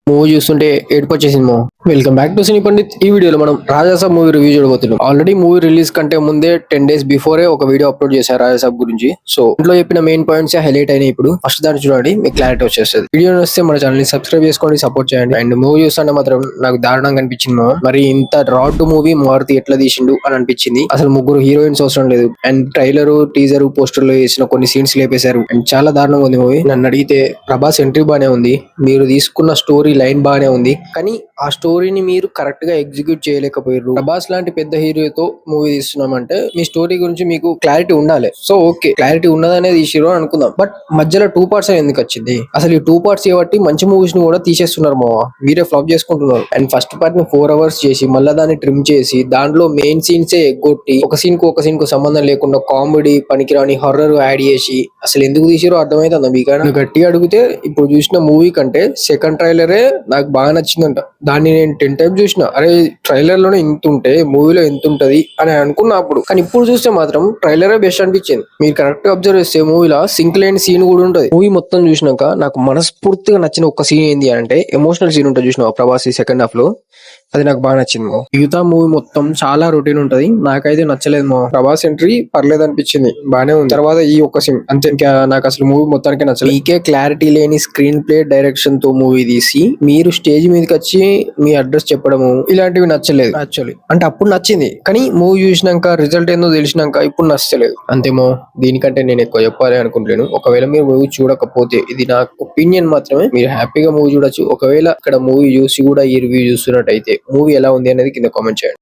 Movie చూస్తుంటే ఏడుపు వచ్చేసింది మో. వెల్కమ్ బ్యాక్ టు సినీ పండిత్. ఈ వీడియోలో మనం రాజాసాబ్ మూవీ రివ్యూ చూడబోతున్నాం. ఆల్రెడీ మూవీ రిలీజ్ కంటే ముందే 10 days బిఫోరే ఒక వీడియో అప్లోడ్ చేశారు రాజాసాబ్ గురించి. సో ఇంట్లో చెప్పిన మెయిన్ పాయింట్స్ హైలైట్ అయినాయి. ఇప్పుడు ఫస్ట్ దాన్ని చూడండి, మీకు క్లారిటీ వచ్చేస్తుంది. వీడియో వస్తే మన ఛానల్ ని సబ్స్క్రైబ్ చేసుకోండి, సపోర్ట్ చేయండి. అండ్ మూవీ చూస్తుంటే మాత్రం నాకు దారుణంగా అనిపించింది మో. మరి ఇంత రాడ్ మూవీ మారుతి ఎట్లా తీసిండు అని అనిపించింది. అసలు ముగ్గురు హీరోయిన్స్ అవసరం లేదు. అండ్ ట్రైలర్, టీజర్, పోస్టర్ లో వేసిన కొన్ని సీన్స్ లేపేశారు. అండ్ చాలా దారుణంగా ఉంది మూవీ. నన్ను అడిగితే ప్రభాస్ ఎంట్రీ బానే ఉంది, మీరు తీసుకున్న స్టోరీ లైన్ బానే ఉంది, కానీ ఆ స్టోరీని మీరు కరెక్ట్ గా ఎగ్జిక్యూట్ చేయలేకపోయారు. ప్రభాస్ లాంటి పెద్ద హీరోతో మూవీ తీస్తున్నామంటే మీ స్టోరీ గురించి మీకు క్లారిటీ ఉండాలి. సో ఓకే, క్లారిటీ ఉన్నదనేది తీసిరో అనుకుందాం, బట్ మధ్యలో 2 parts ఎందుకు వచ్చింది? అసలు ఈ 2 parts చేయబట్టి మంచి మూవీస్ ని కూడా తీసేస్తున్నారు మావా. మీరే ఫ్లాప్ చేసుకుంటున్నారు. అండ్ ఫస్ట్ పార్ట్ ని 4 hours చేసి మళ్ళీ దాన్ని ట్రిమ్ చేసి దాంట్లో మెయిన్ సీన్స్ ఎగ్గొట్టి ఒక సీన్ కు సంబంధం లేకుండా కామెడీ పనికిరాని హర్రర్ యాడ్ చేసి అసలు ఎందుకు తీసిరో అర్థమైతుందా మీకు? గట్టిగా అడిగితే ఇప్పుడు చూసిన మూవీ కంటే సెకండ్ ట్రైలరే నాకు బాగా నచ్చిందంట. దాన్ని నేను 10 times చూసిన. అరే ట్రైలర్ లోనే ఇంత ఉంటే మూవీలో ఎంత ఉంటది అని అనుకున్నప్పుడు, కానీ ఇప్పుడు చూస్తే మాత్రం ట్రైలరే బెస్ట్ అనిపించింది. మీరు కరెక్ట్ గా అబ్జర్వ్ చేస్తే మూవీలో సింక్ లేని సీన్ కూడా ఉంటది. మూవీ మొత్తం చూసినాక నాకు మనస్ఫూర్తిగా నచ్చిన ఒక సీన్ ఏంది అంటే ఎమోషనల్ సీన్ ఉంటుంది చూసిన ప్రభాస్ సెకండ్ హాఫ్ లో, అది నాకు బాగా నచ్చింది. మిగతా మూవీ మొత్తం చాలా రొటీన్ ఉంటది. నాకైతే నచ్చలేదు మా. ప్రభాస్ ఎంట్రీ పర్లేదు అనిపించింది, బానే ఉంది. తర్వాత ఈ ఒక్క సీన్ అంతే. ఇంకా నాకు అసలు మూవీ మొత్తానికి నచ్చలేదు. మీకే క్లారిటీ లేని స్క్రీన్ ప్లే, డైరెక్షన్ తో మూవీ తీసి మీరు స్టేజ్ మీదకి వచ్చి మీ అడ్రస్ చెప్పడము ఇలాంటివి నచ్చలేదు యాక్చువల్లీ. అంటే అప్పుడు నచ్చింది, కానీ మూవీ చూసినాక రిజల్ట్ ఏందో తెలిసినాక ఇప్పుడు నచ్చలేదు అంతేమో. దీనికంటే నేను ఎక్కువ చెప్పాలి అనుకుంటున్నాను. ఒకవేళ మీరు మూవీ చూడకపోతే, ఇది నా ఒపీనియన్ మాత్రమే, మీరు హ్యాపీగా మూవీ చూడొచ్చు. ఒకవేళ ఇక్కడ మూవీ చూసి కూడా ఈ రివ్యూ చూస్తున్నట్టయితే మూవీ ఎలా ఉంది అనేది కింద కామెంట్ చేయండి.